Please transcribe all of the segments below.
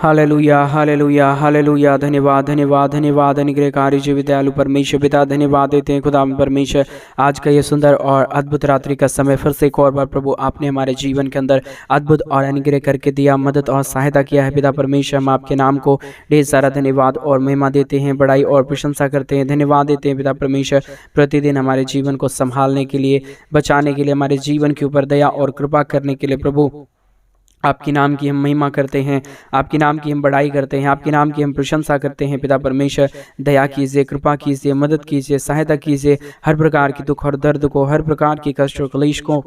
Hallelujah hallelujah hallelujah. धन्यवाद धन्यवाद धन्यवाद। अनुग्रहकारी जीव दयालु परमेश्वर पिता, धन्यवाद देते हैं खुदा परमेश्वर, आज का ये सुंदर और अद्भुत रात्रि का समय फिर से एक और बार प्रभु आपने हमारे जीवन के अंदर अद्भुत और अनुग्रह करके दिया, मदद और सहायता किया है पिता परमेश्वर। हम आपके नाम को ढेर सारा धन्यवाद और महिमा देते हैं, बड़ाई और प्रशंसा करते हैं, धन्यवाद देते हैं पिता परमेश्वर। प्रतिदिन हमारे जीवन को संभालने के लिए, बचाने के लिए, हमारे जीवन के ऊपर दया और कृपा करने के लिए प्रभु आपके नाम की हम महिमा करते हैं, आपके नाम की हम बड़ाई करते हैं, आपके नाम की हम प्रशंसा करते हैं पिता परमेश्वर। दया कीजिए, कृपा कीजिए, मदद कीजिए, सहायता कीजिए, हर प्रकार की दुख और दर्द को, हर प्रकार की कष्ट और क्लेश को,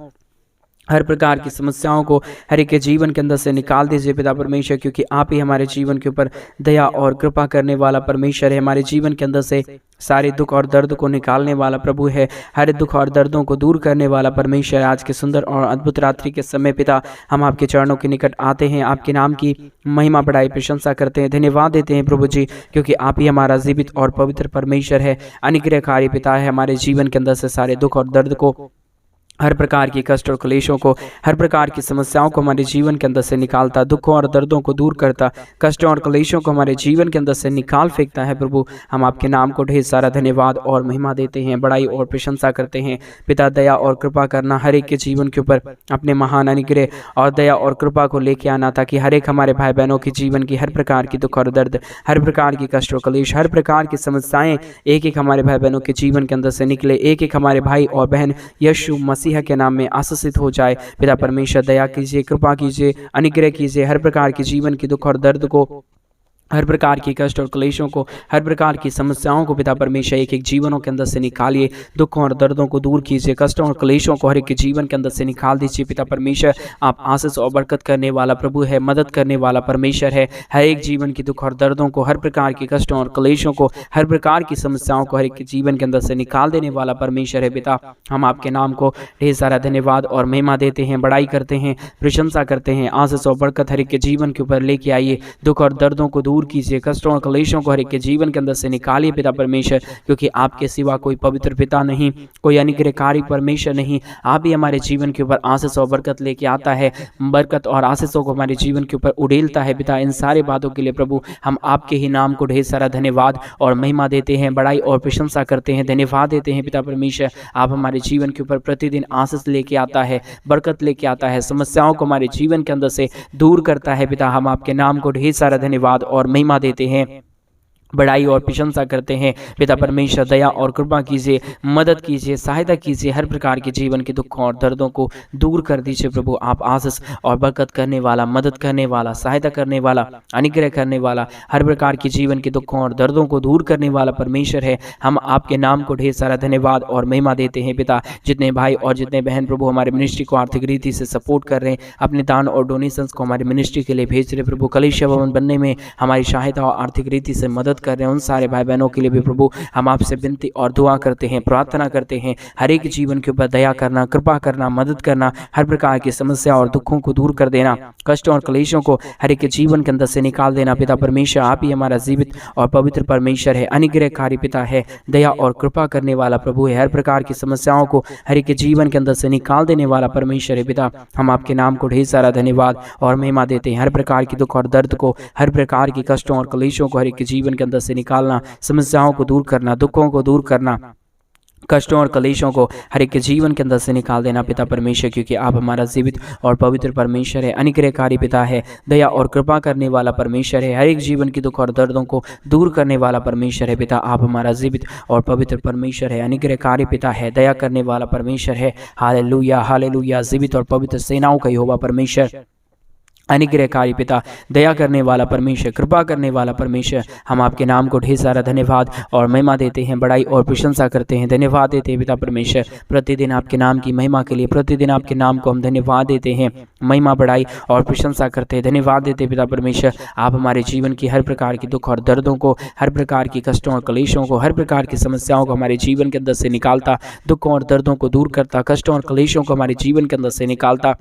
हर प्रकार की समस्याओं को हर एक के जीवन के अंदर से निकाल दीजिए पिता परमेश्वर, क्योंकि आप ही हमारे जीवन के ऊपर दया और कृपा करने वाला परमेश्वर है। हमारे जीवन के अंदर से सारे दुख और दर्द को निकालने वाला प्रभु है, हर दुख और दर्दों को दूर करने वाला परमेश्वर। आज के सुंदर और अद्भुत रात्रि के समय पिता हम आपके चरणों के निकट आते हैं, आपके नाम की महिमा बढ़ाई प्रशंसा करते हैं, धन्यवाद देते हैं प्रभु जी, क्योंकि आप ही हमारा जीवित और पवित्र परमेश्वर है, अनुग्रहकारी पिता है। हमारे जीवन के अंदर से सारे दुख और दर्द को, हर प्रकार की कष्ट और क्लेशों को, हर प्रकार की समस्याओं को हमारे जीवन के अंदर से निकालता, दुखों और दर्दों को दूर करता, कष्टों और क्लेशों को हमारे जीवन के अंदर से निकाल फेंकता है प्रभु। हम आपके नाम को ढेर सारा धन्यवाद और महिमा देते हैं, बड़ाई और प्रशंसा करते हैं पिता। दया और कृपा करना, हर एक के जीवन के ऊपर अपने महान अनुग्रह और दया और कृपा को लेके आना, ताकि हर एक हमारे भाई बहनों के जीवन की हर प्रकार की दुख और दर्द, हर प्रकार की कष्ट और क्लेश, हर प्रकार की समस्याएं एक एक हमारे भाई बहनों के जीवन के अंदर से निकले, एक एक हमारे भाई और बहन यीशु मसीह के नाम में आशीषित हो जाए पिता परमेश्वर। दया कीजिए, कृपा कीजिए, अनुग्रह कीजिए, हर प्रकार के जीवन की दुख और दर्द को, हर प्रकार की कष्ट और क्लेशों को, हर प्रकार की समस्याओं को पिता परमेश्वर एक एक जीवनों के अंदर से निकालिए, दुखों और दर्दों को दूर कीजिए, कष्टों और क्लेशों को हर एक के जीवन के अंदर से निकाल दीजिए पिता परमेश्वर। आप आशीष और बरकत करने वाला प्रभु है, मदद करने वाला परमेश्वर है। हर एक जीवन की दुख और दर्दों को, हर प्रकार के कष्टों और क्लेशों को, हर प्रकार की समस्याओं को हर एक के जीवन के अंदर से निकाल देने वाला परमेश्वर है पिता। हम आपके नाम को ढेर सारा धन्यवाद और महिमा देते हैं, बड़ाई करते हैं, प्रशंसा करते हैं। आशीष और बरकत हर एक के जीवन के ऊपर लेके आइए, दुख और दर्दों को दूर कीजिए, कष्टों और क्लेशों को हर एक के जीवन के अंदर से निकालिए पिता परमेश्वर, क्योंकि आपके सिवा कोई पवित्र पिता नहीं, कोई अनुग्रहकारी परमेश्वर नहीं। आप ही हमारे जीवन के ऊपर आशीष और बरकत लेके आता है, बरकत और आशीषों को हमारे जीवन के ऊपर उड़ेलता है पिता। इन सारे बातों के लिए प्रभु हम आपके ही नाम को ढेर सारा धन्यवाद और महिमा देते हैं, बड़ाई और प्रशंसा करते हैं, धन्यवाद देते हैं पिता परमेश्वर। आप हमारे जीवन के ऊपर प्रतिदिन आशीष लेके आता है, बरकत लेके आता है, समस्याओं को हमारे जीवन के अंदर से दूर करता है पिता। हम आपके नाम को ढेर सारा धन्यवाद और महिमा देते हैं, बड़ाई और प्रशंसा करते हैं पिता परमेश्वर। दया और कृपा कीजिए, मदद कीजिए, सहायता कीजिए, हर प्रकार के जीवन के दुखों और दर्दों को दूर कर दीजिए प्रभु। आप आशीष और बरकत करने वाला, मदद करने वाला, सहायता करने वाला, अनुग्रह करने वाला, हर प्रकार के जीवन के दुखों और दर्दों को दूर करने वाला परमेश्वर है। हम आपके नाम को ढेर सारा धन्यवाद और महिमा देते हैं पिता। जितने भाई और जितने बहन प्रभु हमारे मिनिस्ट्री को आर्थिक रीति से सपोर्ट कर रहे हैं, अपने दान और डोनेशंस को हमारी मिनिस्ट्री के लिए भेज रहे प्रभु, कलीसिया भवन बनने में हमारी सहायता और आर्थिक रीति से मदद कर रहे हैं, उन सारे भाई बहनों के लिए भी प्रभु हम आपसे विनती और दुआ करते हैं, प्रार्थना करते हैं। हर एक जीवन के ऊपर दया करना, कृपा करना, मदद करना, हर प्रकार की समस्या और दुखों को दूर कर देना, कष्टों और क्लेशों को हर एक के जीवन के अंदर से निकाल देना पिता परमेश्वर। आप ही हमारा जीवित और पवित्र परमेश्वर है, अनुग्रहकारी पिता है, दया और कृपा करने वाला प्रभु है, हर प्रकार की समस्याओं को हर एक के जीवन के अंदर से निकाल देने वाला परमेश्वर है पिता। हम आपके नाम को ढेर सारा धन्यवाद और महिमा देते हैं। हर प्रकार की दुख और दर्द को, हर प्रकार की कष्टों और क्लेशों को हर एक के जीवन के अंदर से निकालना, समस्याओं को दूर करना, दुखों को दूर करना, कष्टों और क्लेशों को हर एक के जीवन के अंदर से निकाल देना पिता परमेश्वर, क्योंकि आप हमारा जीवित और पवित्र परमेश्वर है, अनुग्रहकारी पिता है, दया और कृपा करने वाला परमेश्वर है, हर एक जीवन की दुख और दर्दों को दूर करने वाला परमेश्वर है पिता। आप हमारा जीवित और पवित्र परमेश्वर है, अनुग्रहकारी पिता है, दया करने वाला परमेश्वर है। Hallelujah hallelujah. जीवित और पवित्र सेनाओं का यहोवा परमेश्वर, अनुग्रहकारी पिता, दया करने वाला परमेश्वर, कृपा करने वाला परमेश्वर। हम आपके नाम को ढेर सारा धन्यवाद और महिमा देते हैं, बड़ाई और प्रशंसा करते हैं, धन्यवाद देते हैं पिता परमेश्वर। प्रतिदिन आपके नाम की महिमा के लिए, प्रतिदिन आपके नाम को हम धन्यवाद देते हैं, महिमा, बड़ाई और प्रशंसा करते हैं, धन्यवाद देते हैं पिता परमेश्वर। आप हमारे जीवन की हर प्रकार की दुख और दर्दों को, हर प्रकार की कष्टों और क्लेशों को, हर प्रकार की समस्याओं को हमारे जीवन के अंदर से निकालता, दुखों और दर्दों को दूर करता, कष्टों और क्लेशों को हमारे जीवन के अंदर से निकालता,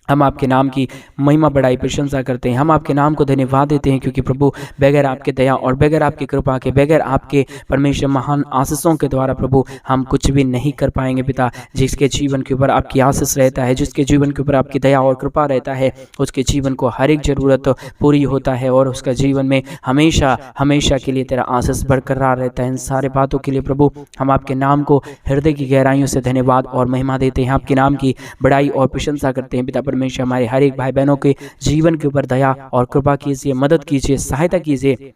हम आपके नाम की महिमा बढ़ाई प्रशंसा करते हैं। हम आपके नाम को धन्यवाद देते हैं, क्योंकि प्रभु बगैर आपके दया और बगैर आपकी कृपा के, बगैर आपके परमेश्वर महान आशीषों के द्वारा प्रभु हम कुछ भी नहीं कर पाएंगे पिता। जिसके जीवन के ऊपर आपकी आशीष रहता है, जिसके जीवन के ऊपर आपकी दया और कृपा रहता है, उसके जीवन को हर एक ज़रूरत पूरी होता है और उसका जीवन में हमेशा हमेशा के लिए तेरा आशीष बरकरार रहता है। इन सारे बातों के लिए प्रभु हम आपके नाम को हृदय की गहराइयों से धन्यवाद और महिमा देते हैं। आपके नाम की बड़ाई और प्रशंसा करते हैं पिता परमेश्वर। हमारे हर एक भाई बहनों के जीवन के ऊपर दया और कृपा कीजिए, मदद कीजिए, सहायता कीजिए।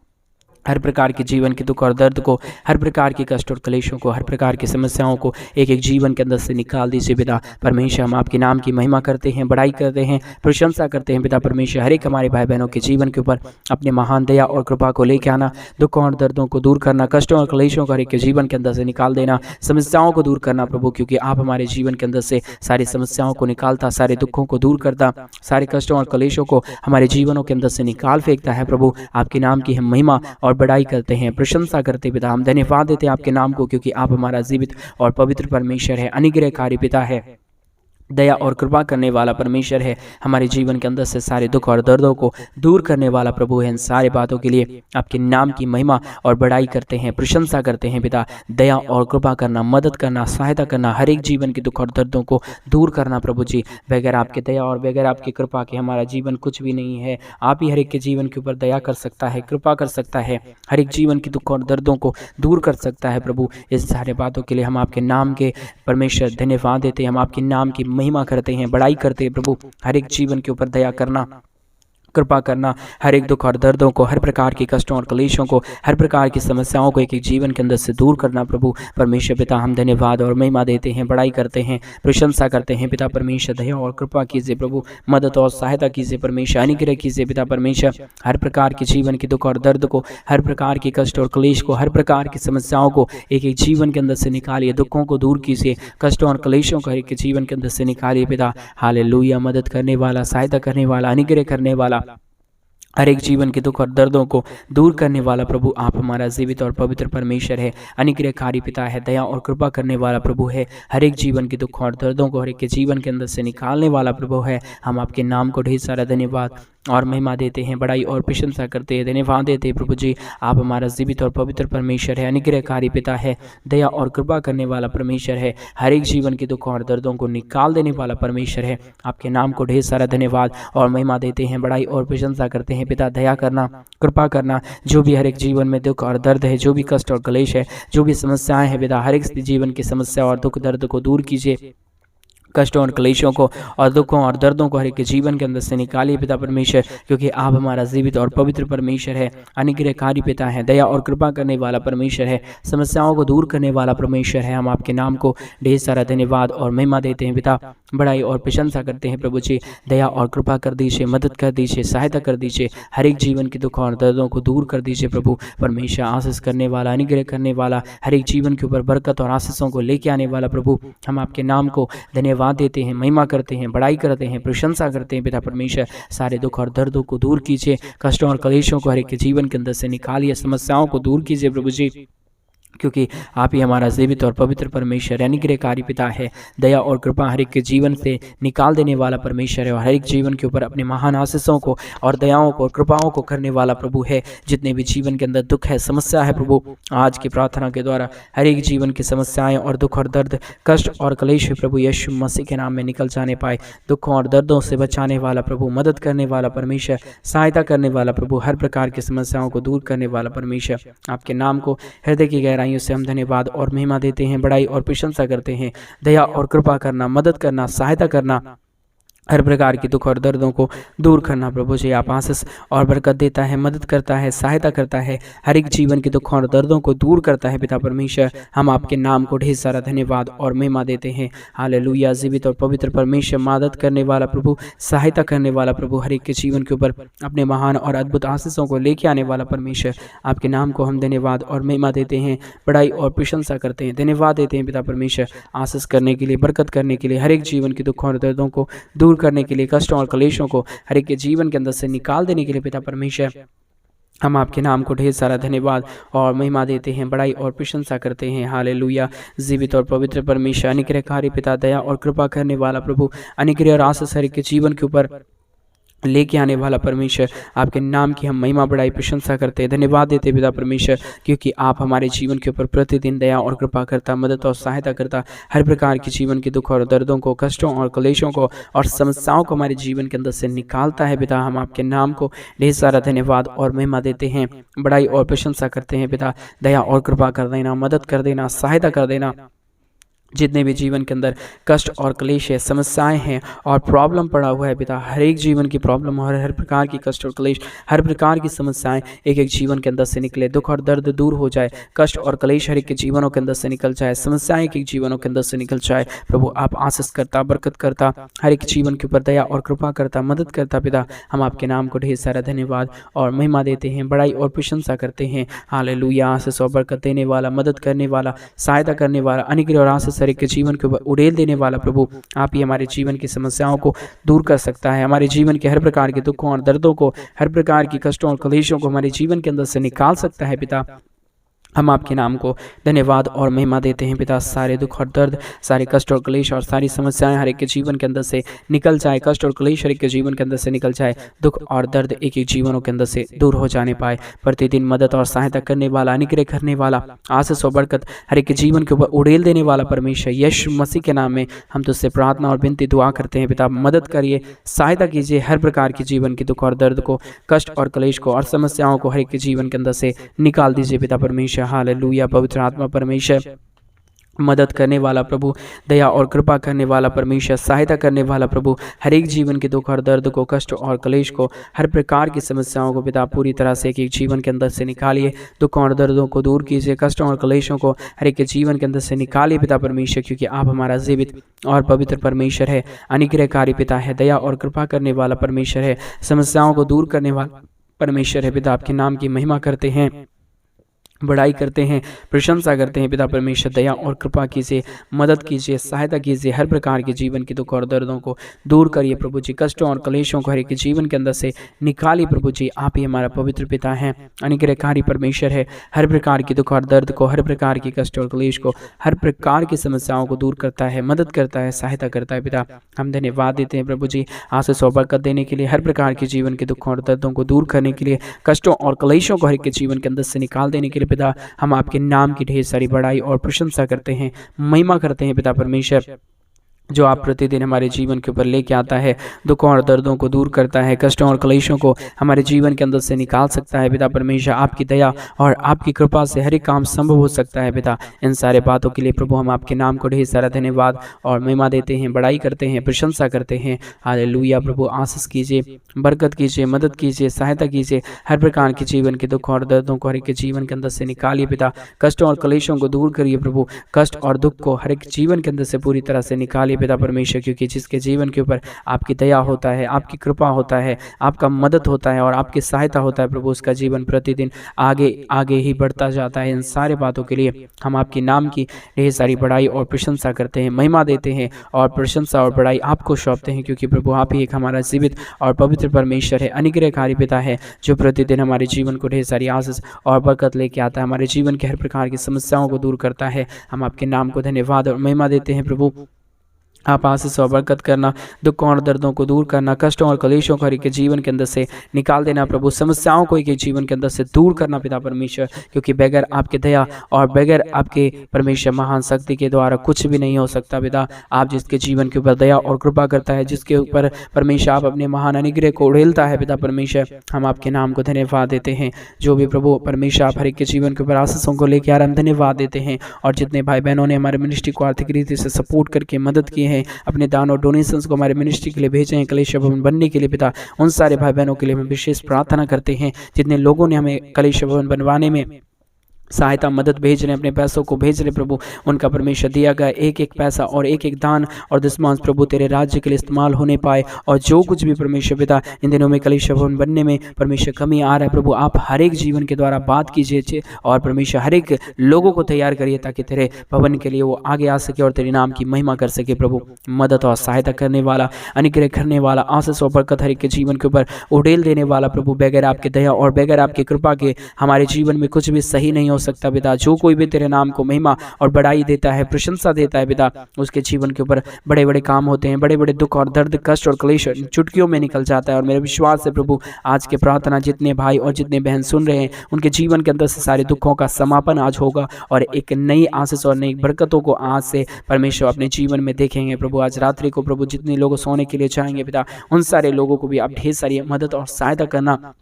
हर प्रकार के जीवन के दुख और दर्द को, हर प्रकार के कष्ट और क्लेशों को, हर प्रकार की समस्याओं को एक एक जीवन के अंदर से निकाल दीजिए पिता परमेश्वर। हम आपके नाम की महिमा करते हैं, बड़ाई करते हैं, प्रशंसा करते हैं पिता परमेश्वर। हर एक हमारे भाई बहनों के जीवन के ऊपर अपने महान दया और कृपा को लेकर आना, दुखों और दर्दों को दूर करना, कष्टों और क्लेशों को हर एक के जीवन के अंदर से निकाल देना, समस्याओं को दूर करना प्रभु, क्योंकि आप हमारे जीवन के अंदर से सारी समस्याओं को निकालता, सारे दुखों को दूर करता, सारे कष्टों और क्लेशों को हमारे जीवनों के अंदर से निकाल फेंकता है प्रभु। आपके नाम की हम महिमा और बड़ाई करते हैं, प्रशंसा करते पिता। हम धन्यवाद देते हैं आपके नाम को, क्योंकि आप हमारा जीवित और पवित्र परमेश्वर है, अनुग्रहकारी पिता है, दया और कृपा करने वाला परमेश्वर है, हमारे जीवन के अंदर से सारे दुख और दर्दों को दूर करने वाला प्रभु है। इन सारे बातों के लिए आपके नाम की महिमा और बड़ाई करते हैं, प्रशंसा करते हैं पिता। दया और कृपा करना, मदद करना, सहायता करना, हर एक जीवन के दुख और दर्दों को दूर करना प्रभु जी। बगैर आपके दया और बगैर आपकी कृपा के हमारा जीवन कुछ भी नहीं है। आप ही हर एक के जीवन के ऊपर दया कर सकता है, कृपा कर सकता है, हर एक जीवन के दुख और दर्दों को दूर कर सकता है प्रभु। इस सारे बातों के लिए हम आपके नाम के परमेश्वर धन्यवाद देते हैं। हम आपके नाम की महिमा करते हैं, बड़ाई करते हैं प्रभु। हर एक जीवन के ऊपर दया करना, कृपा करना, हर एक दुख और दर्दों को, हर प्रकार के कष्टों और क्लेशों को, हर प्रकार की समस्याओं को एक एक जीवन के अंदर से दूर करना प्रभु परमेश्वर पिता। हम धन्यवाद और महिमा देते हैं, बड़ाई करते हैं, प्रशंसा करते हैं पिता परमेश्वर। दया और कृपा कीजिए प्रभु, मदद और सहायता कीजिए परमेश्वर, अनुग्रह कीजिए पिता परमेश्वर। हर प्रकार के जीवन के दुख और दर्द को, हर प्रकार के कष्ट और क्लेश को, हर प्रकार की समस्याओं को एक एक जीवन के अंदर से निकालिए, दुखों को दूर कीजिए, कष्टों और क्लेशों को हर एक जीवन के अंदर से निकालिए पिता। हालेलुया। मदद करने वाला, सहायता करने वाला, अनुग्रह करने वाला, हर एक जीवन के दुख और दर्दों को दूर करने वाला प्रभु आप हमारा जीवित और पवित्र परमेश्वर है, अनुग्रहकारी पिता है, दया और कृपा करने वाला प्रभु है। हर एक जीवन के दुख और दर्दों को हर एक के जीवन के अंदर से निकालने वाला प्रभु है। हम आपके नाम को ढेर सारा धन्यवाद और महिमा देते हैं, बड़ाई और प्रशंसा करते हैं, धन्यवाद देते हैं प्रभु जी। आप हमारा जीवित और पवित्र परमेश्वर है, अनुग्रहकारी पिता है, दया और कृपा करने वाला परमेश्वर है, हर एक जीवन के दुखों और दर्दों को निकाल देने वाला परमेश्वर है। आपके नाम को ढेर सारा धन्यवाद और महिमा देते हैं, बड़ाई और प्रशंसा करते हैं पिता। दया करना, कृपा करना, जो भी हर एक जीवन में दुख और दर्द है, जो भी कष्ट और क्लेश है, जो भी समस्याएं हैं पिता, हर एक जीवन की समस्या और दुख दर्द को दूर कीजिए, कष्टों और क्लेशों को और दुखों और दर्दों को हर एक के जीवन के अंदर से निकालिए पिता परमेश्वर, क्योंकि आप हमारा जीवित और पवित्र परमेश्वर है, अनुग्रहकारी पिता है, दया और कृपा करने वाला परमेश्वर है, समस्याओं को दूर करने वाला परमेश्वर है। हम आपके नाम को ढेर सारा धन्यवाद और महिमा देते हैं पिता, बड़ाई और प्रशंसा करते हैं प्रभु जी। दया और कृपा कर दीजिए, मदद कर दीजिए, सहायता कर दीजिए, हर एक जीवन के दुखों और दर्दों को दूर कर दीजिए प्रभु परमेश्वर। आशीष करने वाला, अनुग्रह करने वाला, हर एक जीवन के ऊपर बरकत और आशीषों को लेके आने वाला प्रभु, हम आपके नाम को धन्यवाद देते हैं, महिमा करते हैं, बड़ाई करते हैं, प्रशंसा करते हैं पिता परमेश्वर। सारे दुख और दर्दों को दूर कीजिए, कष्टों और क्लेशों को हर एक के जीवन के अंदर से निकालिए, समस्याओं को दूर कीजिए प्रभु जी, क्योंकि आप ही हमारा जीवित और पवित्र परमेश्वर, अनुग्रहकारी पिता है, दया और कृपा हर एक के जीवन से निकाल देने वाला परमेश्वर है, और हर एक जीवन के ऊपर अपने महान आशीषों को और दयाओं को और कृपाओं को करने वाला प्रभु है। जितने भी जीवन के अंदर दुख है, समस्या है प्रभु, आज की प्रार्थना के द्वारा हर एक जीवन की समस्याएं और दुख और दर्द, कष्ट और क्लेश प्रभु यीशु मसीह के नाम में निकल जाने पाए। दुखों और दर्दों से बचाने वाला प्रभु, मदद करने वाला परमेश्वर, सहायता करने वाला प्रभु, हर प्रकार की समस्याओं को दूर करने वाला परमेश्वर, आपके नाम को हृदय की गहराइयों से हम धन्यवाद और महिमा देते हैं, बड़ाई और प्रशंसा करते हैं। दया और कृपा करना, मदद करना, सहायता करना, हर प्रकार की दुख और दर्दों को दूर करना प्रभु जी। आप आशीष और बरकत देता है, मदद करता है, सहायता करता है, हर एक जीवन के दुखों और दर्दों को दूर करता है पिता परमेश्वर। हम आपके नाम को ढेर सारा धन्यवाद और महिमा देते हैं। हालेलुया। जीवित और पवित्र परमेश्वर, मदद करने वाला प्रभु, सहायता करने वाला प्रभु, हर एक के जीवन के ऊपर अपने महान और अद्भुत आशीषों को लेके आने वाला परमेश्वर, आपके नाम को हम धन्यवाद और महिमा देते हैं, बड़ाई और प्रशंसा करते हैं, धन्यवाद देते हैं पिता परमेश्वर, आशीष करने के लिए, बरकत करने के लिए, हर एक जीवन के दुखों और दर्दों को दूर करने के लिए, कष्टों और क्लेशों को हर एक के जीवन के अंदर से निकाल देने के लिए पिता परमेश्वर। हम आपके नाम को ढेर सारा धन्यवाद और महिमा देते हैं, बड़ाई और प्रशंसा करते हैं। हालेलुया। जीवित और पवित्र परमेश्वर, अनुग्रहकारी पिता, दया और कृपा करने वाला प्रभु, अनुग्रह और आशीष हर एक के जीवन के ऊपर लेके आने वाला परमेश्वर, आपके नाम की हम महिमा बड़ाई प्रशंसा करते हैं, धन्यवाद देते पिता परमेश्वर, क्योंकि आप हमारे जीवन के ऊपर प्रतिदिन दया और कृपा करता, मदद और सहायता करता, हर प्रकार के जीवन के दुख और दर्दों को, कष्टों और क्लेशों को और समस्याओं को हमारे जीवन के अंदर से निकालता है पिता। हम आपके नाम को ढेर सारा धन्यवाद और महिमा देते हैं, बड़ाई और प्रशंसा करते हैं पिता। दया और कृपा कर देना, मदद कर देना, सहायता कर देना। जितने भी जीवन के अंदर कष्ट और क्लेश है, समस्याएं हैं और प्रॉब्लम पड़ा हुआ है पिता, हर एक जीवन की प्रॉब्लम और हर प्रकार की कष्ट और क्लेश, हर प्रकार की समस्याएं एक एक जीवन के अंदर से निकले, दुख और दर्द दूर हो जाए, कष्ट और क्लेश हर एक के जीवनों के अंदर से निकल जाए, समस्याएं एक एक जीवनों के अंदर से निकल जाए। प्रभु आप आशीष करता, बरकत करता, हर एक जीवन के ऊपर दया और कृपा करता, मदद करता पिता। हम आपके नाम को ढेर सारा धन्यवाद और महिमा देते हैं, बड़ाई और प्रशंसा करते हैं। हालेलुया। आशीष और बरकत देने वाला, मदद करने वाला, सहायता करने वाला, अनुग्रह और आशीष हर एक के जीवन के ऊपर उड़ेल देने वाला प्रभु, आप ही हमारे जीवन की समस्याओं को दूर कर सकता है, हमारे जीवन के हर प्रकार के दुखों और दर्दों को, हर प्रकार की कष्टों और क्लेशों को हमारे जीवन के अंदर से निकाल सकता है पिता। हम आपके नाम को धन्यवाद और महिमा देते हैं पिता। सारे दुख और दर्द, सारे कष्ट और क्लेश और सारी समस्याएं हर एक के जीवन के अंदर से निकल जाए, कष्ट और क्लेश हर एक के जीवन के अंदर से निकल जाए, दुख और दर्द एक एक जीवनों के अंदर से दूर हो जाने पाए। प्रतिदिन मदद और सहायता करने वाला, अनुग्रह करने वाला, आशीष और बरकत हर एक के जीवन के ऊपर उड़ेल देने वाला परमेश्वर यीशु मसीह के नाम में हम तुझसे प्रार्थना और विनती दुआ करते हैं पिता। मदद करिए, सहायता कीजिए, हर प्रकार के जीवन के दुख और दर्द को, कष्ट और क्लेश को और समस्याओं को हर एक के जीवन के अंदर से निकाल दीजिए पिता परमेश्वर। हालेलुया। पवित्र आत्मा परमेश्वर, मदद करने वाला प्रभु, दया और कृपा करने वाला परमेश्वर, सहायता करने वाला प्रभु, हर एक जीवन के दुख और दर्द को, कष्ट और क्लेश को, हर प्रकार की समस्याओं को पिता पूरी तरह से एक एक जीवन के अंदर से निकालिए, दुखों और दर्दों को दूर कीजिए, कष्टों और क्लेशों को हर एक के जीवन के अंदर से निकालिए पिता परमेश्वर, क्योंकि आप हमारा जीवित और पवित्र परमेश्वर है, अनुग्रहकारी पिता है, दया और कृपा करने वाला परमेश्वर है, समस्याओं को दूर करने वाला परमेश्वर है पिता। आपके नाम की महिमा करते हैं, बड़ाई करते हैं, प्रशंसा करते हैं पिता परमेश्वर। दया और कृपा कीजिए, मदद कीजिए, सहायता कीजिए, हर प्रकार के जीवन के दुख और दर्दों को दूर करिए प्रभु जी, कष्टों और क्लेशों को हर एक के जीवन के अंदर से निकालिए प्रभु जी। आप ही हमारा पवित्र पिता है, अनुग्रहकारी परमेश्वर है, हर प्रकार की दुख और दर्द को, हर प्रकार की कष्ट और क्लेश को, हर प्रकार की समस्याओं को दूर करता है, मदद करता है, सहायता करता है पिता। हम धन्यवाद देते हैं प्रभु जी, आशीष और बरकत देने के लिए, हर प्रकार के जीवन के दुखों और दर्दों को दूर करने के लिए, कष्टों और क्लेशों को हर एक के जीवन के अंदर से निकाल देने के लिए पिता। हम आपके नाम की ढेर सारी बड़ाई और प्रशंसा करते हैं, महिमा करते हैं पिता परमेश्वर, जो आप प्रतिदिन हमारे जीवन के ऊपर लेके आता है, दुखों और दर्दों को दूर करता है, कष्टों और क्लेशों को हमारे जीवन के अंदर से निकाल सकता है पिता परमेश्वर। आपकी दया और आपकी कृपा से हर एक काम संभव हो सकता है पिता। इन सारे बातों के लिए प्रभु हम आपके नाम को ढेर सारा धन्यवाद और महिमा देते हैं, बड़ाई करते हैं, प्रशंसा करते हैं। हालेलुया। प्रभु आशीष कीजिए, बरकत कीजिए, मदद कीजिए, सहायता कीजिए, हर प्रकार के जीवन के दुख और दर्दों को हर एक के जीवन के अंदर से निकालिए पिता। कष्टों और क्लेशों को दूर करिए प्रभु, कष्ट और दुख को हर एक जीवन के अंदर से पूरी तरह से निकालिए पिता परमेश्वर, क्योंकि जिसके जीवन के ऊपर आपकी दया होता है, आपकी कृपा होता है, आपका मदद होता है और आपकी सहायता होता है प्रभु, उसका जीवन प्रतिदिन आगे आगे ही बढ़ता जाता है। इन सारे बातों के लिए हम आपके नाम की ढेर सारी बड़ाई और प्रशंसा करते हैं, महिमा देते हैं और प्रशंसा और बड़ाई आपको सौंपते हैं, क्योंकि प्रभु आप ही एक हमारा जीवित और पवित्र परमेश्वर है, अनुग्रहकारी पिता है, जो प्रतिदिन हमारे जीवन को ढेर सारी आशीष और बरकत लेके आता है, हमारे जीवन के हर प्रकार की समस्याओं को दूर करता है। हम आपके नाम को धन्यवाद और महिमा देते हैं प्रभु। आप आशीष और बरकत करना, दुखों और दर्दों को दूर करना, कष्टों और क्लेशों को एक जीवन के अंदर से निकाल देना प्रभु, समस्याओं को एक जीवन के अंदर से दूर करना पिता परमेश्वर, क्योंकि बगैर आपके दया और बगैर आपके परमेश्वर महान शक्ति के द्वारा कुछ भी नहीं हो सकता पिता। आप जिसके जीवन के ऊपर दया और कृपा करता है, जिसके ऊपर परमेश्वर आप अपने महान अनुग्रह को उड़ेलता है पिता परमेश्वर, हम आपके नाम को धन्यवाद देते हैं। जो भी प्रभु परमेश्वर आप हर एक के जीवन के ऊपर आशीषों को लेकर आ रहे, हम धन्यवाद देते हैं। और जितने भाई बहनों ने हमारे मिनिस्ट्री को आर्थिक रीति से सपोर्ट करके मदद की है, अपने दान और डोनेशंस को हमारे मिनिस्ट्री के लिए भेजे हैं, कलेश भवन बनने के लिए पिता, उन सारे भाई बहनों के लिए हम विशेष प्रार्थना करते हैं। जितने लोगों ने हमें कलेश भवन बनवाने में सहायता मदद भेज रहे हैं, अपने पैसों को भेज रहे प्रभु, उनका परमेश्वर दिया गया एक एक पैसा और एक एक दान और दशमांश प्रभु तेरे राज्य के लिए इस्तेमाल होने पाए। और जो कुछ भी परमेश्वर पिता इन दिनों में कलीसिया भवन बनने में परमेश्वर कमी आ रहा है प्रभु, आप हर एक जीवन के द्वारा बात कीजिए और परमेश्वर हर एक लोगों को तैयार करिए ताकि तेरे भवन के लिए वो आगे आ सके और तेरे नाम की महिमा कर सके प्रभु। मदद और सहायता करने वाला, अनुग्रह करने वाला, आशीष और बरकत हर एक के जीवन के ऊपर उड़ेल देने वाला प्रभु, बगैर आपके दया और बगैर आपकी कृपा के हमारे जीवन में कुछ भी सही नहीं हो सकता पिता। जो कोई भी तेरे नाम को महिमा और बड़ाई देता है, प्रशंसा देता है पिता, उसके जीवन के ऊपर बड़े बड़े काम होते हैं, बड़े बड़े दुख और दर्द, कष्ट और क्लेश चुटकियों में निकल जाता है। और मेरा विश्वास है प्रभु, आज के प्रार्थना जितने भाई और जितने बहन सुन रहे हैं, उनके जीवन के अंदर से सारे दुखों का समापन आज होगा और एक नई आशीष और नई बरकतों को आज से परमेश्वर अपने जीवन में देखेंगे प्रभु। आज रात्रि को प्रभु जितने लोग सोने के लिए चाहेंगे पिता, उन सारे लोगों को भी आप ढेर सारी मदद और सहायता करना,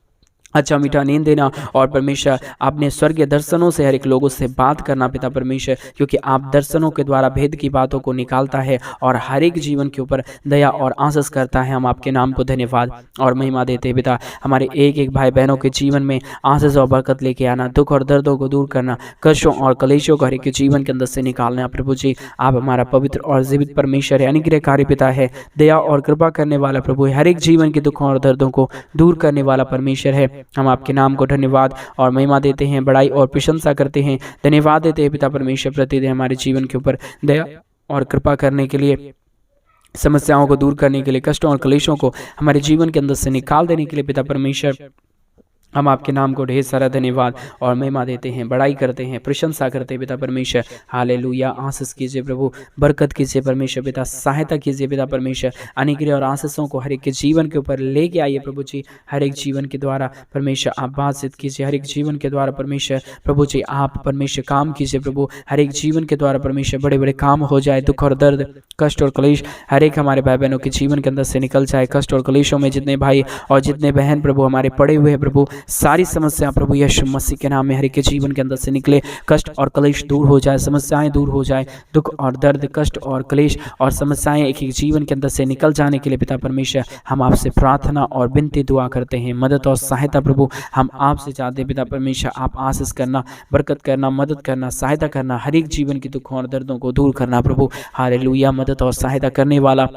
अच्छा मीठा नींद देना और परमेश्वर आपने स्वर्गीय दर्शनों से हर एक लोगों से बात करना पिता परमेश्वर, क्योंकि आप दर्शनों के द्वारा भेद की बातों को निकालता है और हर एक जीवन के ऊपर दया और आशीष करता है। हम आपके नाम को धन्यवाद और महिमा देते हैं पिता। हमारे एक एक भाई बहनों के जीवन में आशीष और बरकत लेके आना, दुख और दर्दों को दूर करना, कष्टों और कलेशों को हर एक के जीवन के अंदर से निकालना। प्रभु जी आप हमारा पवित्र और जीवित परमेश्वर है, अनुग्रहकारी पिता है, दया और कृपा करने वाला प्रभु है, हर एक जीवन के दुखों और दर्दों को दूर करने वाला परमेश्वर है। हम आपके नाम को धन्यवाद और महिमा देते हैं, बड़ाई और प्रशंसा करते हैं, धन्यवाद देते हैं पिता परमेश्वर प्रतिदिन हमारे जीवन के ऊपर दया और कृपा करने के लिए, समस्याओं को दूर करने के लिए, कष्टों और क्लेशों को हमारे जीवन के अंदर से निकाल देने के लिए पिता परमेश्वर हम आपके नाम को ढेर सारा धन्यवाद और महिमा देते हैं, बड़ाई करते हैं, प्रशंसा करते हैं पिता परमेश्वर। हालेलुया। आशीष कीजिए प्रभु, बरकत कीजिए परमेश्वर पिता, सहायता कीजिए पिता परमेश्वर, अनुग्रह और आशीषों को हर एक के जीवन के ऊपर लेके आइए प्रभु जी। हर एक जीवन के द्वारा परमेश्वर आप बातचीत कीजिए, हर एक जीवन के द्वारा परमेश्वर प्रभु जी आप परमेश्वर काम कीजिए प्रभु। हर एक जीवन के द्वारा परमेश्वर बड़े बड़े काम हो जाए, दुख और दर्द, कष्ट और क्लेश हर एक हमारे भाई बहनों के जीवन के अंदर से निकल जाए। कष्ट और क्लेशों में जितने भाई और जितने बहन प्रभु हमारे पड़े हुए हैं प्रभु, सारी समस्या प्रभु यीशु मसीह के नाम में हर एक के जीवन के अंदर से निकले, कष्ट और क्लेश दूर हो जाए, समस्याएं दूर हो जाए, दुख और दर्द, कष्ट और क्लेश और समस्याएं एक एक जीवन के अंदर से निकल जाने के लिए पिता परमेश्वर हम आपसे प्रार्थना और विनती दुआ करते हैं। मदद और सहायता प्रभु हम आपसे चाहते हैं पिता परमेश्वर, आप आशीष करना, बरकत करना, मदद करना, सहायता करना, हर एक जीवन की दुखों और दर्दों को दूर करना प्रभु। हालेलुया। मदद और सहायता करने वाला,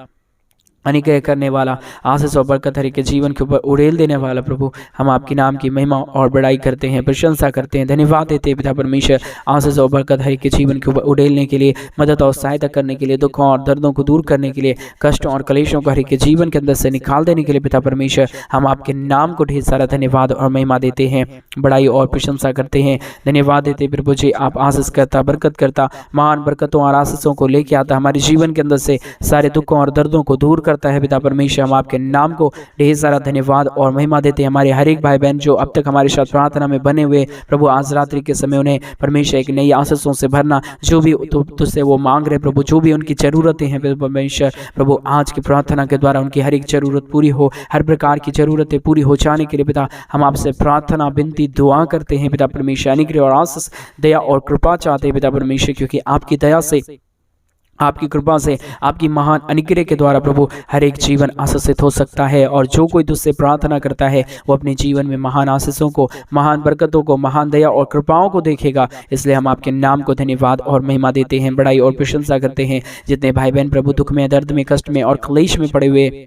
अनुग्रह करने वाला, आशीष और बरकत हर एक के जीवन के ऊपर उड़ेल देने वाला प्रभु, हम आपके नाम की महिमा और बड़ाई करते हैं, प्रशंसा करते हैं, धन्यवाद देते हैं पिता परमेश्वर। आशीष और बरकत हर एक के जीवन के ऊपर उड़ेलने के लिए, मदद और सहायता करने के लिए, दुखों और दर्दों को दूर करने के लिए, कष्टों और कलेशों को हर एक के जीवन के अंदर से निकाल देने के लिए पिता परमेश्वर हम आपके नाम को ढेर सारा धन्यवाद और महिमा देते हैं, बड़ाई और प्रशंसा करते हैं, धन्यवाद देते हैं प्रभु जी। आप आशीष करता, बरकत करता, महान बरकतों और आशीषों को लेके आता, हमारे जीवन के अंदर से सारे दुखों और दर्दों को दूर करता है पिता परमेश्वर। हम आपके नाम को ढेर सारा धन्यवाद और महिमा देते हैं। हमारे हर एक भाई बहन जो अब तक हमारे साथ प्रार्थना में बने हुए प्रभु, आज रात्रि के समय उन्हें परमेश्वर एक नई आशीषों से भरना, जो भी तुझसे वो मांग रहे प्रभु, जो भी उनकी जरूरतें हैं परमेश्वर प्रभु, आज की प्रार्थना के द्वारा उनकी हर एक जरूरत पूरी हो, हर प्रकार की जरूरतें पूरी हो जाने के लिए पिता हम आपसे प्रार्थना, विनती, दुआ करते हैं पिता परमेश्वर। अनुग्रह और आशीष, दया और कृपा चाहते हैं पिता परमेश्वर, क्योंकि आपकी दया से, आपकी कृपा से, आपकी महान अनुग्रह के द्वारा प्रभु हर एक जीवन आशीषित हो सकता है। और जो कोई तुझसे प्रार्थना करता है वो अपने जीवन में महान आशीषों को, महान बरकतों को, महान दया और कृपाओं को देखेगा। इसलिए हम आपके नाम को धन्यवाद और महिमा देते हैं, बड़ाई और प्रशंसा करते हैं। जितने भाई बहन प्रभु दुख में, दर्द में, कष्ट में और क्लेश में पड़े हुए,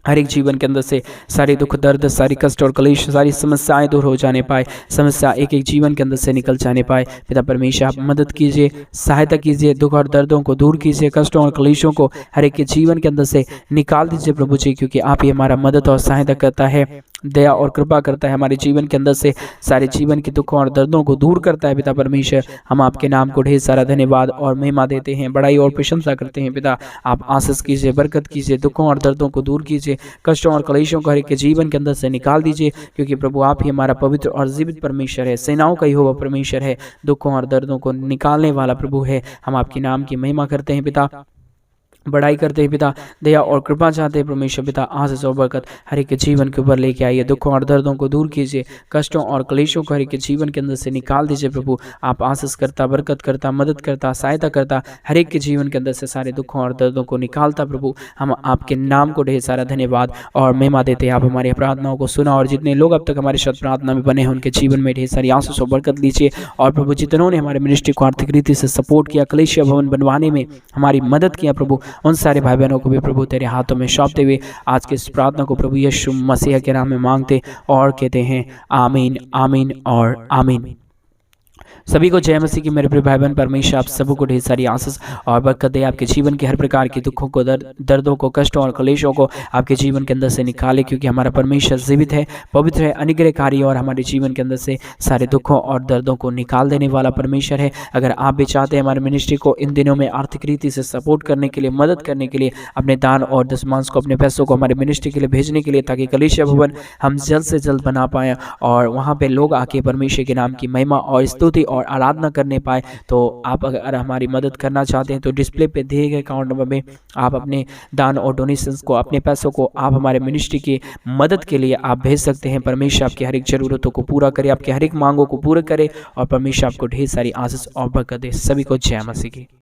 हर एक जीवन के अंदर से सारे दुख, दर्द, सारी कष्ट और क्लेश, सारी समस्याएं दूर हो जाने पाए, समस्या एक एक जीवन के अंदर से निकल जाने पाए। पिता परमेश्वर आप मदद कीजिए, सहायता कीजिए, दुख और दर्दों को दूर कीजिए, कष्टों और क्लेशों को हर एक के जीवन के अंदर से निकाल दीजिए प्रभु जी, क्योंकि आप ही हमारा मदद और सहायता करता है, दया और कृपा करता है, हमारे जीवन के अंदर से सारे जीवन के दुखों और दर्दों को दूर करता है पिता परमेश्वर। हम आपके नाम को ढेर सारा धन्यवाद और महिमा देते हैं, बड़ाई और प्रशंसा करते हैं पिता। आप आशीष कीजिए, बरकत कीजिए, दुखों और दर्दों को दूर कीजिए, कष्टों और क्लेशों को हर एक के जीवन के अंदर से निकाल दीजिए, क्योंकि प्रभु आप ही हमारा पवित्र और जीवित परमेश्वर है, सेनाओं का यहोवा परमेश्वर है, दुखों और दर्दों को निकालने वाला प्रभु है। हम आपके नाम की महिमा करते हैं पिता। बड़ाई करते हैं पिता, दया और कृपा चाहते हैं परमेश्वर पिता, आशीष और बरकत हर एक के जीवन के ऊपर लेके आइए। दुखों और दर्दों को दूर कीजिए, कष्टों और क्लेशों को हर एक के जीवन के अंदर से निकाल दीजिए प्रभु। आप आशीष करता, बरकत करता, मदद करता, सहायता करता, हर एक के जीवन के अंदर से सारे दुखों और दर्दों को निकालता प्रभु। हम आपके नाम को ढेर सारा धन्यवाद और महिमा देते हैं। आप हमारी प्रार्थनाओं को सुना और जितने लोग अब तक हमारे साथ प्रार्थना में बने हैं उनके जीवन में ढेर सारी आशीष और बरकत लीजिए। और प्रभु जितनों ने हमारे मिनिस्ट्री को आर्थिक रीति से सपोर्ट किया, कलीसिया भवन बनवाने में हमारी मदद किया प्रभु, उन सारे भाई बहनों को भी प्रभु तेरे हाथों में सौंपते हुए आज के इस प्रार्थना को प्रभु यीशु मसीह के नाम में मांगते और कहते हैं आमीन, आमीन और आमीन। सभी को जय मसीह की मेरे प्रिय भाई बहन। परमेश्वर आप सबों को ढेर सारी आशीष और बरकत दे। आपके जीवन के हर प्रकार के दुखों को, दर्दों को, कष्टों और क्लेशों को आपके जीवन के अंदर से निकाले, क्योंकि हमारा परमेश्वर जीवित है, पवित्र है, अनुग्रहकारी और हमारे जीवन के अंदर से सारे दुखों और दर्दों को निकाल देने वाला परमेश्वर है। अगर आप भी चाहते हैं हमारे मिनिस्ट्री को इन दिनों में आर्थिक रीति से सपोर्ट करने के लिए, मदद करने के लिए, अपने दान और दशमांश को, अपने पैसों को हमारे मिनिस्ट्री के लिए भेजने के लिए, ताकि कलीसिया भवन हम जल्द से जल्द बना पाएँ और वहाँ पे लोग आके परमेश्वर के नाम की महिमा और स्तुति और आराधना करने पाए, तो आप अगर हमारी मदद करना चाहते हैं तो डिस्प्ले पे दिए गए अकाउंट नंबर में आप अपने दान और डोनेशंस को, अपने पैसों को आप हमारे मिनिस्ट्री की मदद के लिए आप भेज सकते हैं। परमेश्वर आपकी हर एक जरूरतों को पूरा करे, आपकी हर एक मांगों को पूरा करे और परमेश्वर आपको ढेर सारी आशीष और बरकत दे। सभी को जय मसीह की।